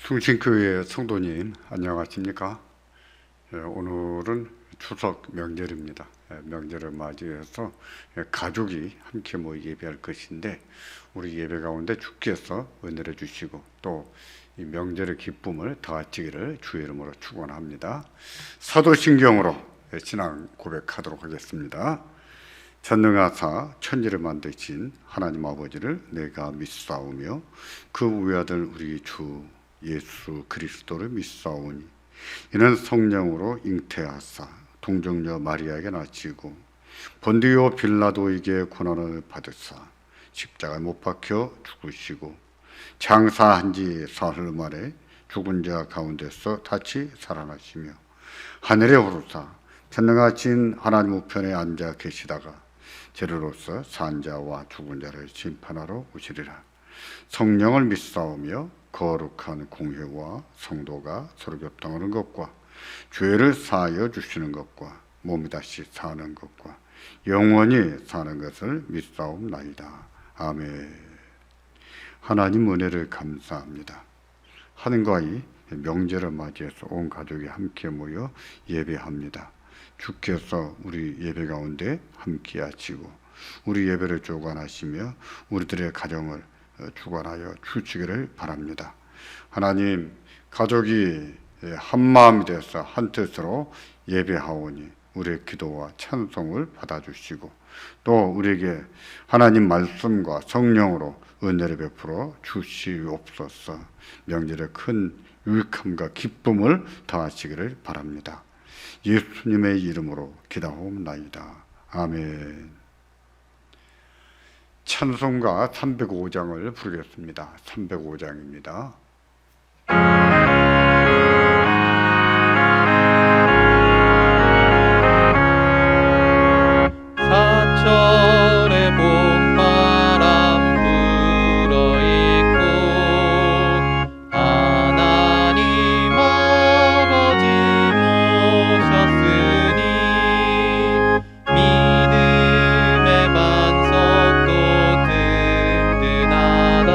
숭신교회 성도님 안녕하십니까? 오늘은 추석 명절입니다. 명절을 맞이해서 가족이 함께 예배할 것인데 우리 예배 가운데 주께서 은혜를 주시고 또 이 명절의 기쁨을 더하시기를 주의 이름으로 축원합니다. 사도신경으로 신앙 고백하도록 하겠습니다. 전능하사 천지를 만드신 하나님 아버지를 내가 믿사오며 그 외아들 우리 주 예수 그리스도를 믿사오니 이는 성령으로 잉태하사 동정녀 마리아에게 낳으시고 본디오 빌라도에게 고난을 받으사 십자가에 못 박혀 죽으시고 장사한 지 사흘 만에 죽은 자 가운데서 다시 살아나시며 하늘에 오르사 전능하신 하나님 우편에 앉아 계시다가 재료로서 산 자와 죽은 자를 심판하러 오시리라. 성령을 믿사오며 거룩한 공회와 성도가 서로 교통하는 것과 죄를 사하여 주시는 것과 몸이 다시 사는 것과 영원히 사는 것을 믿사옵나이다. 아멘. 하나님 은혜를 감사합니다. 하늘과 이 명절을 맞이해서 온 가족이 함께 모여 예배합니다. 주께서 우리 예배 가운데 함께 하시고 우리 예배를 주관하시며 우리들의 가정을 주관하여 주시기를 바랍니다. 하나님, 가족이 한 마음이 되어서 한 뜻으로 예배하오니 우리의 기도와 찬송을 받아주시고 또 우리에게 하나님 말씀과 성령으로 은혜를 베풀어 주시옵소서. 명절의 큰 유익함과 기쁨을 더하시기를 바랍니다. 예수님의 이름으로 기도하옵나이다. 아멘. 찬송가 305장을 부르겠습니다. 305장입니다. 사철의 봄바람 불어있고 하나님 아버지 모셨으니 믿음의 반석도 든든하다.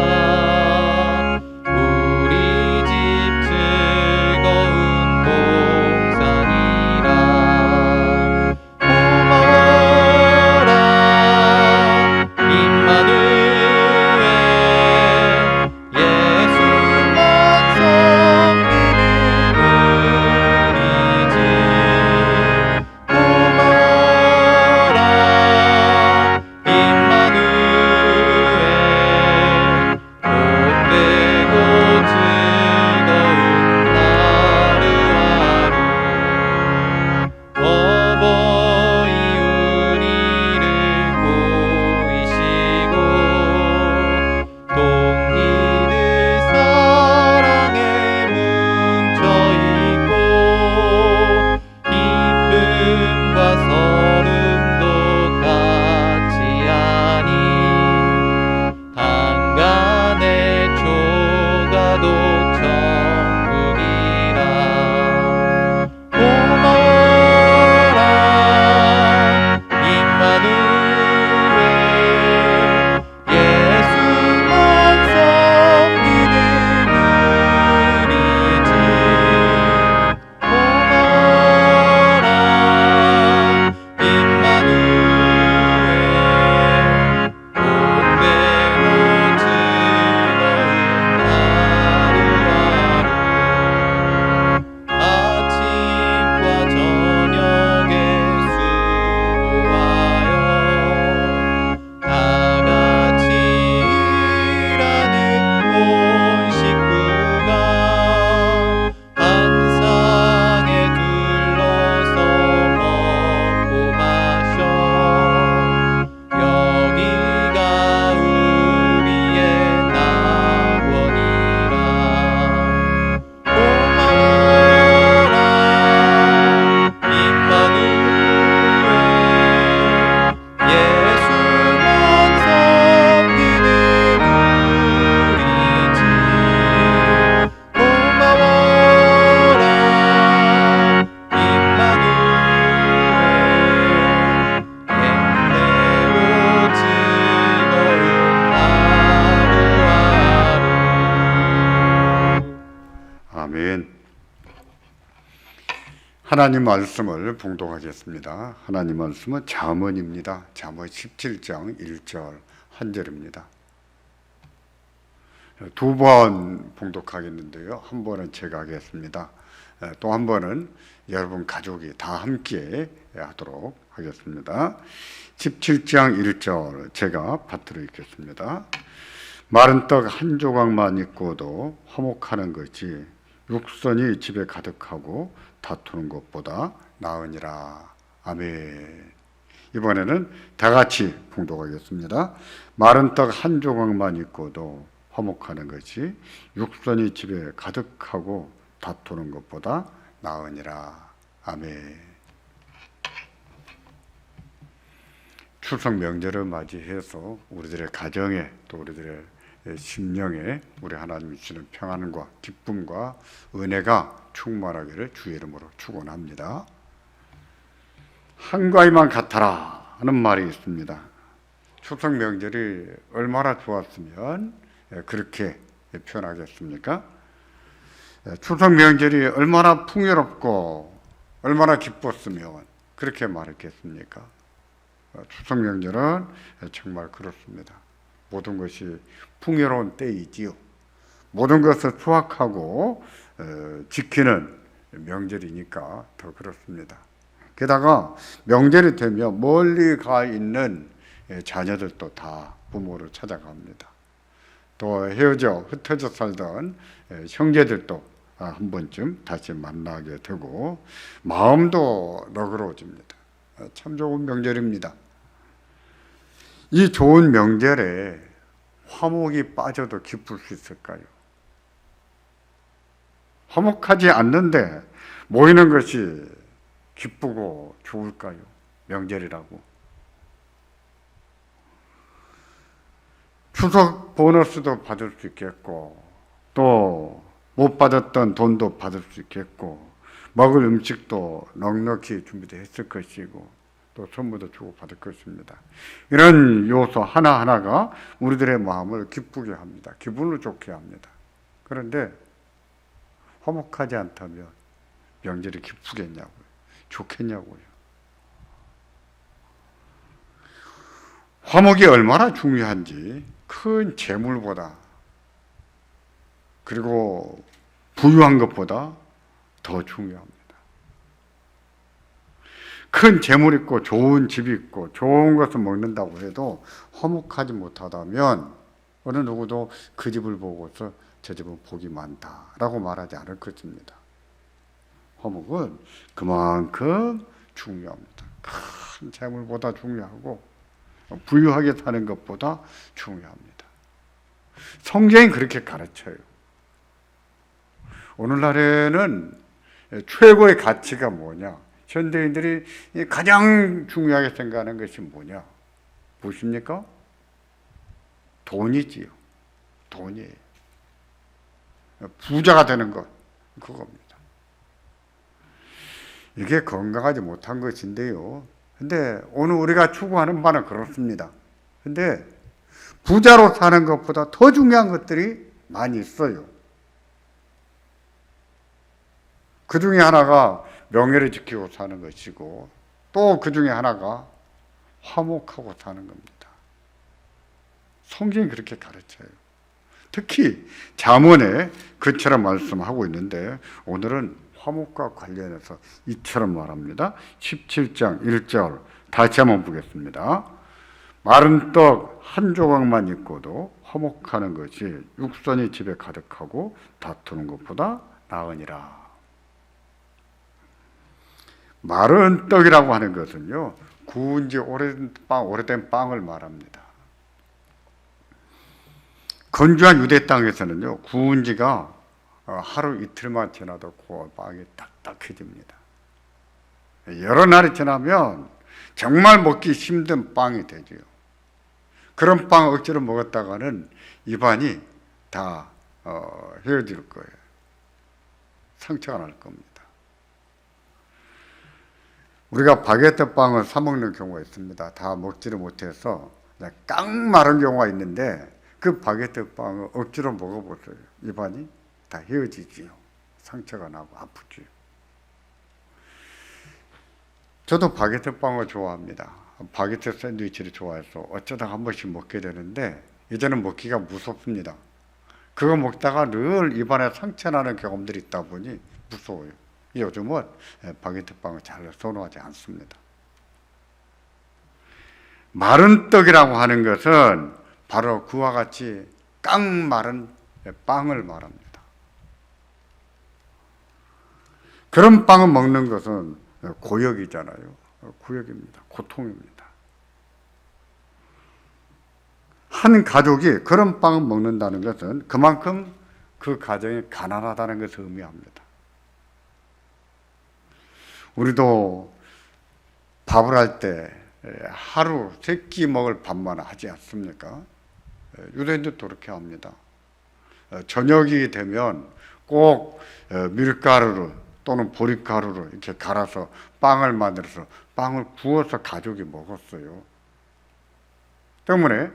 하나님 말씀을 봉독하겠습니다. 하나님 말씀은 잠언입니다. 잠언 17장 1절 한 절입니다. 두 번 봉독하겠는데요. 한 번은 제가 하겠습니다. 또 한 번은 여러분 가족이 다 함께 하도록 하겠습니다. 17장 1절 제가 받들어 읽겠습니다. 마른 떡 한 조각만 있고도 화목하는 것이 육선이 집에 가득하고 다투는 것보다 나으니라. 아멘. 이번에는 다 같이 봉독하겠습니다. 마른 떡 한 조각만 있고도 화목하는 것이 육선이 집에 가득하고 다투는 것보다 나으니라. 아멘. 추석 명절을 맞이해서 우리들의 가정에 또 우리들의 심령에 우리 하나님이 주시는 평안과 기쁨과 은혜가 충만하기를 주의 이름으로 축원합니다. 한가위만 같아라 하는 말이 있습니다. 추석 명절이 얼마나 좋았으면 그렇게 표현하겠습니까? 추석 명절이 얼마나 풍요롭고 얼마나 기뻤으면 그렇게 말했겠습니까? 추석 명절은 정말 그렇습니다. 모든 것이 풍요로운 때이지요. 모든 것을 수확하고 지키는 명절이니까 더 그렇습니다. 게다가 명절이 되면 멀리 가 있는 자녀들도 다 부모를 찾아갑니다. 또 헤어져 흩어져 살던 형제들도 한 번쯤 다시 만나게 되고 마음도 너그러워집니다. 참 좋은 명절입니다. 이 좋은 명절에 화목이 빠져도 기쁠 수 있을까요? 화목하지 않는데 모이는 것이 기쁘고 좋을까요? 명절이라고. 추석 보너스도 받을 수 있겠고 또 못 받았던 돈도 받을 수 있겠고 먹을 음식도 넉넉히 준비되어 있을 것이고 또 선물도 주고 받을 것입니다. 이런 요소 하나하나가 우리들의 마음을 기쁘게 합니다. 기분을 좋게 합니다. 그런데 화목하지 않다면 명절이 기쁘겠냐고요. 좋겠냐고요. 화목이 얼마나 중요한지 큰 재물보다 그리고 부유한 것보다 더 중요합니다. 큰 재물 있고 좋은 집 있고 좋은 것을 먹는다고 해도 화목하지 못하다면 어느 누구도 그 집을 보고서 저 집은 복이 많다라고 말하지 않을 것입니다. 화목은 그만큼 중요합니다. 큰 재물보다 중요하고 부유하게 사는 것보다 중요합니다. 성경이 그렇게 가르쳐요. 오늘날에는 최고의 가치가 뭐냐? 현대인들이 가장 중요하게 생각하는 것이 뭐냐? 무엇입니까? 돈이지요. 돈이에요. 부자가 되는 것, 그겁니다. 이게 건강하지 못한 것인데요. 근데 오늘 우리가 추구하는 바는 그렇습니다. 근데 부자로 사는 것보다 더 중요한 것들이 많이 있어요. 그 중에 하나가 명예를 지키고 사는 것이고 또 그 중에 하나가 화목하고 사는 겁니다. 성경이 그렇게 가르쳐요. 특히 잠언에 그처럼 말씀하고 있는데 오늘은 화목과 관련해서 이처럼 말합니다. 17장 1절 다시 한번 보겠습니다. 마른 떡 한 조각만 있고도 화목하는 것이 육선이 집에 가득하고 다투는 것보다 나으니라. 마른 떡이라고 하는 것은요, 구운 지 오래된 빵을 말합니다. 건조한 유대 땅에서는요, 구운 지가 하루 이틀만 지나도 그 빵이 딱딱해집니다. 여러 날이 지나면 정말 먹기 힘든 빵이 되죠. 그런 빵 억지로 먹었다가는 입안이 다 헤어질 거예요. 상처가 날 겁니다. 우리가 바게트 빵을 사 먹는 경우가 있습니다. 다 먹지를 못해서 깡 마른 경우가 있는데 그 바게트 빵을 억지로 먹어보세요. 입안이 다 헤어지지요. 상처가 나고 아프지요. 저도 바게트 빵을 좋아합니다. 바게트 샌드위치를 좋아해서 어쩌다가 한 번씩 먹게 되는데 이제는 먹기가 무섭습니다. 그거 먹다가 늘 입안에 상처 나는 경험들이 있다 보니 무서워요. 요즘은 바게트 빵을 잘 선호하지 않습니다. 마른 떡이라고 하는 것은 바로 그와 같이 깡마른 빵을 말합니다. 그런 빵을 먹는 것은 고역이잖아요. 고역입니다. 고통입니다. 한 가족이 그런 빵을 먹는다는 것은 그만큼 그 가정이 가난하다는 것을 의미합니다. 우리도 밥을 할 때 하루 3끼 먹을 밥만 하지 않습니까? 유대인들도 그렇게 합니다. 저녁이 되면 꼭 밀가루를 또는 보리가루를 이렇게 갈아서 빵을 만들어서 빵을 구워서 가족이 먹었어요. 때문에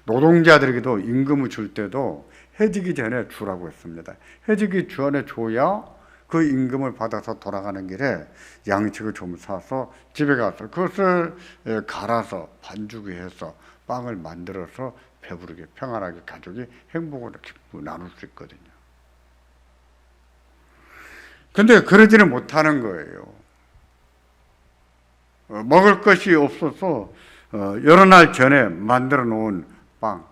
노동자들에게도 임금을 줄 때도 해지기 전에 주라고 했습니다. 해지기 전에 줘야 그 임금을 받아서 돌아가는 길에 양식을 좀 사서 집에 가서 그것을 갈아서 반죽을 해서 빵을 만들어서 배부르게 평안하게 가족이 행복을 기쁘게 나눌 수 있거든요. 근데 그러지는 못하는 거예요. 먹을 것이 없어서 여러 날 전에 만들어 놓은 빵,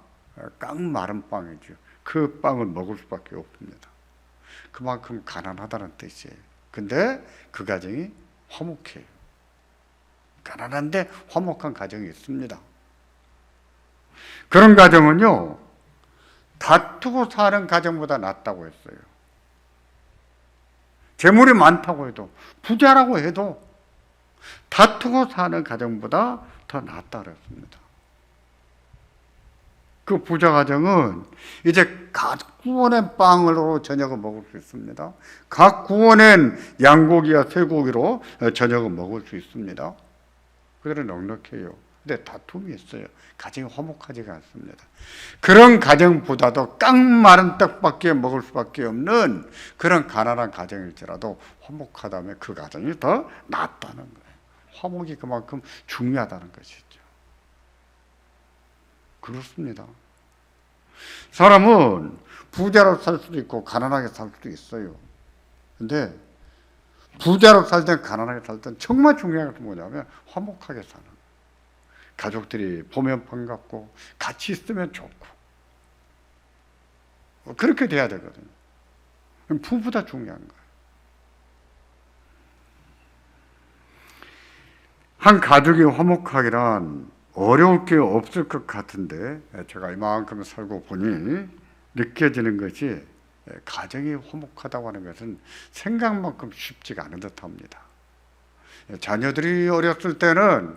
깡마른 빵이죠. 그 빵을 먹을 수밖에 없습니다. 그만큼 가난하다는 뜻이에요. 근데 그 가정이 화목해요. 가난한데 화목한 가정이 있습니다. 그런 가정은요, 다투고 사는 가정보다 낫다고 했어요. 재물이 많다고 해도, 부자라고 해도 다투고 사는 가정보다 더 낫다 그랬습니다. 그 부자 가정은 이제 각 구워낸 빵으로 저녁을 먹을 수 있습니다. 각 구워낸 양고기와 쇠고기로 저녁을 먹을 수 있습니다. 그들은 넉넉해요. 근데 다툼이 있어요. 가정이 화목하지가 않습니다. 그런 가정보다도 깡마른 떡밖에 먹을 수밖에 없는 그런 가난한 가정일지라도 화목하다면 그 가정이 더 낫다는 거예요. 화목이 그만큼 중요하다는 것이죠. 그렇습니다. 사람은 부자로 살 수도 있고 가난하게 살 수도 있어요. 근데 부자로 살든 가난하게 살든 정말 중요한 것은 뭐냐면 화목하게 사는 거예요. 가족들이 보면 반갑고 같이 있으면 좋고 그렇게 돼야 되거든요. 부부다 중요한 거예요. 한 가족이 화목하기란 어려울 게 없을 것 같은데 제가 이만큼 살고 보니 느껴지는 것이 가정이 화목하다고 하는 것은 생각만큼 쉽지가 않은 듯합니다. 자녀들이 어렸을 때는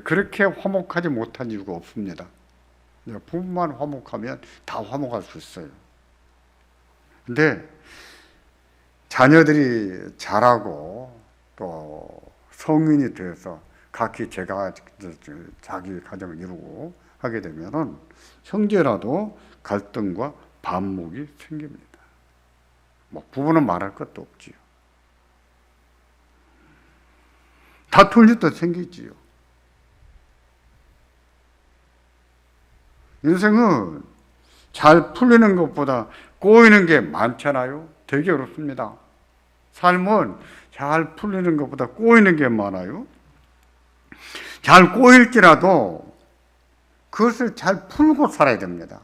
그렇게 화목하지 못한 이유가 없습니다. 부부만 화목하면 다 화목할 수 있어요. 근데 자녀들이 자라고 또 성인이 돼서 각기 자기 가정을 이루고 하게 되면은 형제라도 갈등과 반목이 생깁니다. 뭐 부부는 말할 것도 없지요. 다툴 일도 생기지요. 인생은 잘 풀리는 것보다 꼬이는 게 많잖아요. 되게 어렵습니다. 삶은 잘 풀리는 것보다 꼬이는 게 많아요. 잘 꼬일지라도 그것을 잘 풀고 살아야 됩니다.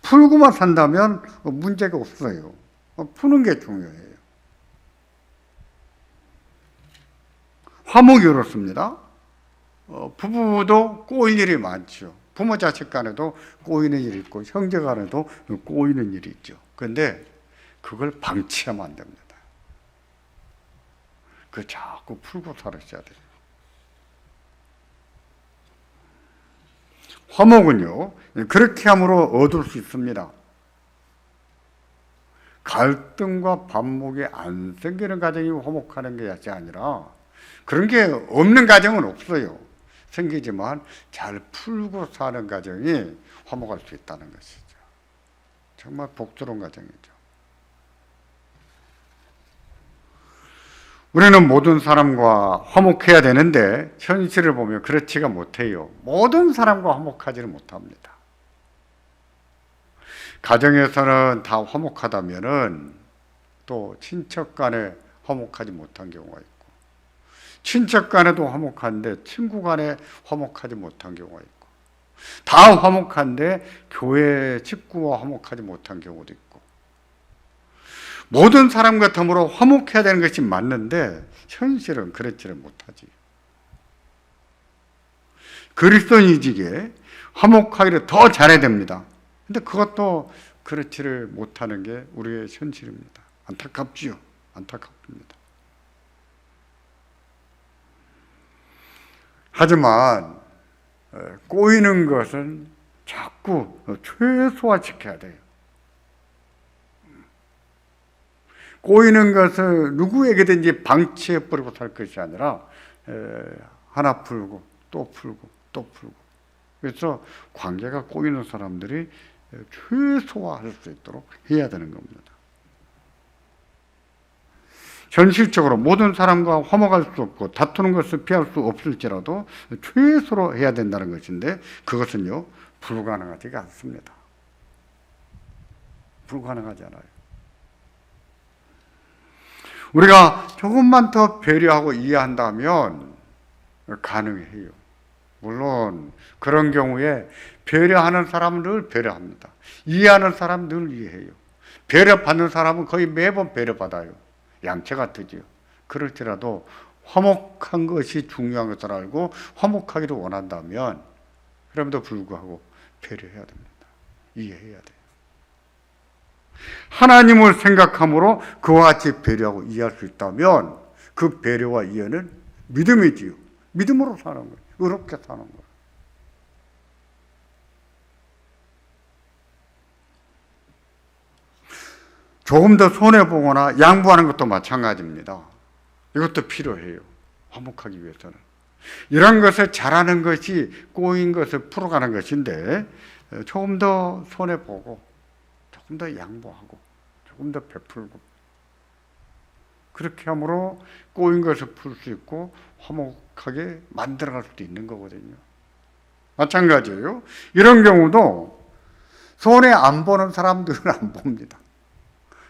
풀고만 산다면 문제가 없어요. 푸는 게 중요해요. 화목이 어렵습니다. 부부도 꼬일 일이 많죠. 부모 자식 간에도 꼬이는 일이 있고 형제 간에도 꼬이는 일이 있죠. 그런데 그걸 방치하면 안 됩니다. 그걸 자꾸 풀고 살아셔야 돼요. 화목은요, 그렇게 함으로 얻을 수 있습니다. 갈등과 반목이 안 생기는 가정이 화목하는 것이 아니라 그런 게 없는 가정은 없어요. 생기지만 잘 풀고 사는 가정이 화목할 수 있다는 것이죠. 정말 복스러운 가정이죠. 우리는 모든 사람과 화목해야 되는데 현실을 보면 그렇지가 못해요. 모든 사람과 화목하지는 못합니다. 가정에서는 다 화목하다면은 또 친척 간에 화목하지 못한 경우가 있고, 친척 간에도 화목한데 친구 간에 화목하지 못한 경우가 있고, 다 화목한데 교회 식구와 화목하지 못한 경우도 있고, 모든 사람과 더불어 화목해야 되는 것이 맞는데 현실은 그렇지를 못하지. 그리스도인이지기에 화목하기를 더 잘해야 됩니다. 근데 그것도 그렇지를 못하는 게 우리의 현실입니다. 안타깝지요. 안타깝습니다. 하지만 꼬이는 것은 자꾸 최소화시켜야 돼요. 꼬이는 것을 누구에게든지 방치해버리고 살 것이 아니라 하나 풀고 또 풀고 또 풀고, 그래서 관계가 꼬이는 사람들이 최소화할 수 있도록 해야 되는 겁니다. 현실적으로 모든 사람과 화목할 수 없고 다투는 것을 피할 수 없을지라도 최소로 해야 된다는 것인데 그것은요 불가능하지가 않습니다. 불가능하지 않아요. 우리가 조금만 더 배려하고 이해한다면 가능해요. 물론 그런 경우에 배려하는 사람은 늘 배려합니다. 이해하는 사람은 늘 이해해요. 배려받는 사람은 거의 매번 배려받아요. 양채가 뜨지요. 그럴지라도 화목한 것이 중요한 것을 알고 화목하기를 원한다면 그럼에도 불구하고 배려해야 됩니다. 이해해야 돼요. 하나님을 생각함으로 그와 같이 배려하고 이해할 수 있다면 그 배려와 이해는 믿음이지요. 믿음으로 사는 거예요. 의롭게 사는 거예요. 조금 더 손해보거나 양보하는 것도 마찬가지입니다. 이것도 필요해요. 화목하기 위해서는. 이런 것을 잘하는 것이 꼬인 것을 풀어가는 것인데 조금 더 손해보고 조금 더 양보하고 조금 더 베풀고 그렇게 함으로 꼬인 것을 풀 수 있고 화목하게 만들어갈 수도 있는 거거든요. 마찬가지예요. 이런 경우도 손해 안 보는 사람들은 안 봅니다.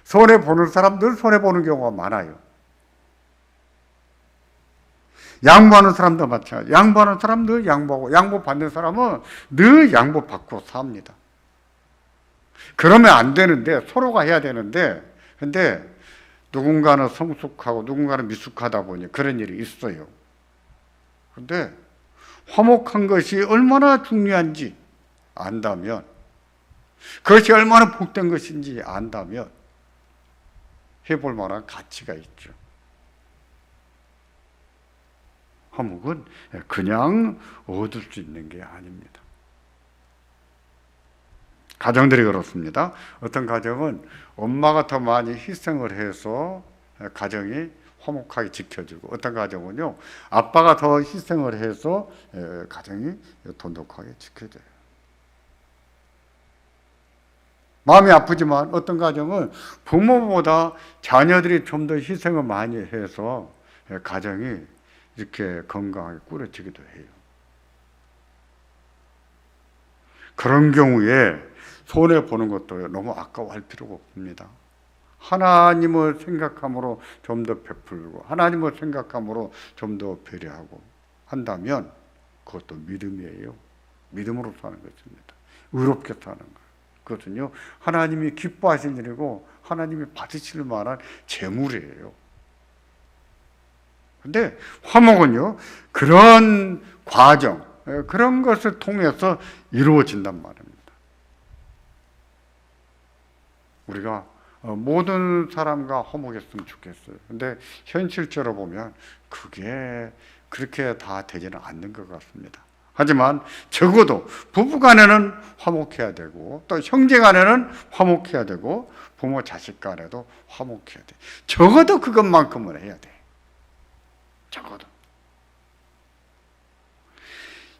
손해 보는 사람들 손해 보는 경우가 많아요. 양보하는 사람도 마찬가지. 양보하는 사람 늘 양보하고 양보 받는 사람은 늘 양보 받고 삽니다. 그러면 안 되는데 서로가 해야 되는데 근데 누군가는 성숙하고 누군가는 미숙하다 보니 그런 일이 있어요. 근데 화목한 것이 얼마나 중요한지 안다면 그것이 얼마나 복된 것인지 안다면 해볼 만한 가치가 있죠. 화목은 그냥 얻을 수 있는 게 아닙니다. 가정들이 그렇습니다. 어떤 가정은 엄마가 더 많이 희생을 해서 가정이 화목하게 지켜지고 어떤 가정은요 아빠가 더 희생을 해서 가정이 돈독하게 지켜져요. 마음이 아프지만 어떤 가정은 부모보다 자녀들이 좀 더 희생을 많이 해서 가정이 이렇게 건강하게 꾸려지기도 해요. 그런 경우에 손해보는 것도 너무 아까워할 필요가 없습니다. 하나님을 생각함으로 좀 더 베풀고 하나님을 생각함으로 좀 더 배려하고 한다면 그것도 믿음이에요. 믿음으로 사는 것입니다. 의롭게 사는 것. 그것은요 하나님이 기뻐하신 일이고 하나님이 받으실 만한 재물이에요. 근데 화목은요 그런 과정 그런 것을 통해서 이루어진단 말입니다. 우리가 모든 사람과 화목했으면 좋겠어요. 근데 현실적으로 보면 그게 그렇게 다 되지는 않는 것 같습니다. 하지만 적어도 부부간에는 화목해야 되고 또 형제간에는 화목해야 되고 부모 자식 간에도 화목해야 돼. 적어도 그것만큼은 해야 돼. 적어도.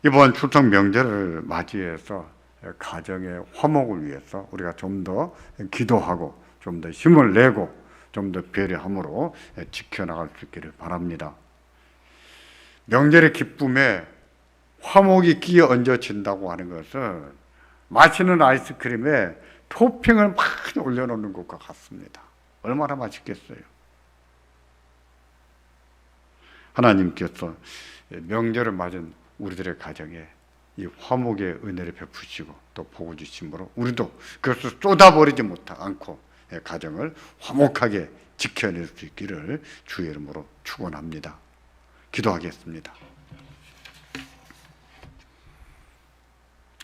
이번 추석 명절을 맞이해서 가정의 화목을 위해서 우리가 좀 더 기도하고 좀 더 힘을 내고 좀 더 배려함으로 지켜나갈 수 있기를 바랍니다. 명절의 기쁨에 화목이 끼어 얹어진다고 하는 것은 맛있는 아이스크림에 토핑을 많이 올려놓는 것과 같습니다. 얼마나 맛있겠어요. 하나님께서 명절을 맞은 우리들의 가정에 이 화목의 은혜를 베푸시고 또 복을 주심으로 우리도 그것을 쏟아버리지 않고 가정을 화목하게 지켜낼 수 있기를 주의 이름으로 축원합니다. 기도하겠습니다.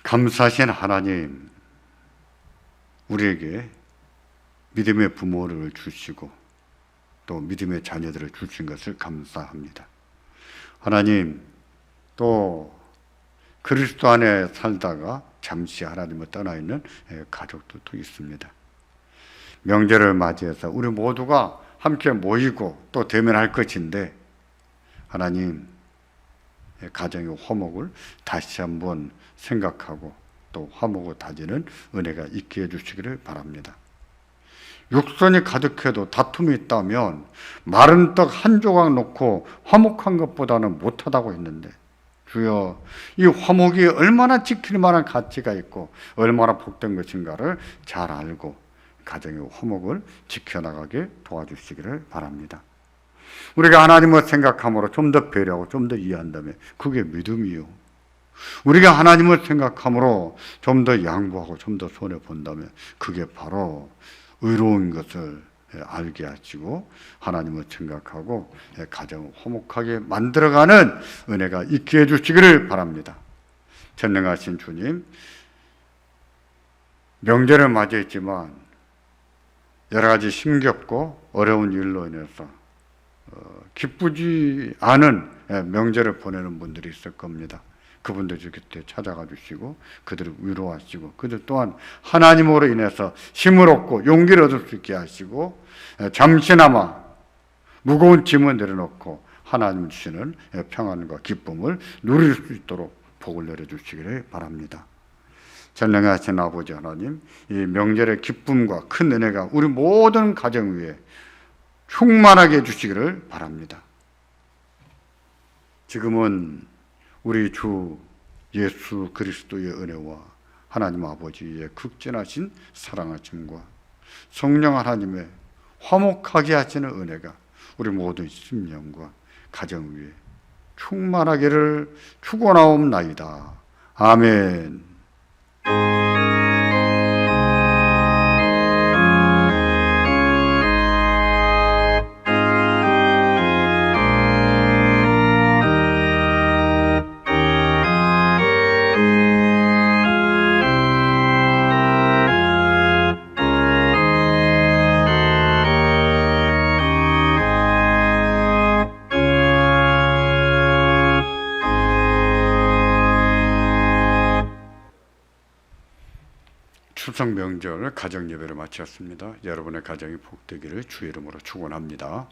감사하신 하나님, 우리에게 믿음의 부모를 주시고 또 믿음의 자녀들을 주신 것을 감사합니다. 하나님, 또 그리스도 안에 살다가 잠시 하나님을 떠나 있는 가족들도 있습니다. 명절을 맞이해서 우리 모두가 함께 모이고 또 대면할 것인데 하나님, 가정의 화목을 다시 한번 생각하고 또 화목을 다지는 은혜가 있게 해주시기를 바랍니다. 육선이 가득해도 다툼이 있다면 마른 떡 한 조각 놓고 화목한 것보다는 못하다고 했는데 주여, 이 화목이 얼마나 지킬 만한 가치가 있고 얼마나 복된 것인가를 잘 알고 가정의 화목을 지켜나가게 도와주시기를 바랍니다. 우리가 하나님을 생각함으로 좀 더 배려하고 좀 더 이해한다면 그게 믿음이요. 우리가 하나님을 생각함으로 좀 더 양보하고 좀 더 손해본다면 그게 바로 의로운 것을 알게 하시고 하나님을 생각하고 가정을 화목하게 만들어가는 은혜가 있게 해주시기를 바랍니다. 전능하신 주님, 명절을 맞이했지만 여러 가지 힘겹고 어려운 일로 인해서 기쁘지 않은 명절을 보내는 분들이 있을 겁니다. 그분들 그때 찾아가 주시고 그들을 위로하시고 그들 또한 하나님으로 인해서 힘을 얻고 용기를 얻을 수 있게 하시고 잠시나마 무거운 짐을 내려놓고 하나님 주시는 평안과 기쁨을 누릴 수 있도록 복을 내려주시기를 바랍니다. 전능하신 아버지 하나님, 이 명절의 기쁨과 큰 은혜가 우리 모든 가정 위에 충만하게 해주시기를 바랍니다. 지금은 우리 주 예수 그리스도의 은혜와 하나님 아버지의 극진하신 사랑하심과 성령 하나님의 화목하게 하시는 은혜가 우리 모든 심령과 가정 위에 충만하기를 축원하옵나이다. 아멘. 추석 명절 가정 예배를 마쳤습니다. 여러분의 가정이 복되기를 주의 이름으로 축원합니다.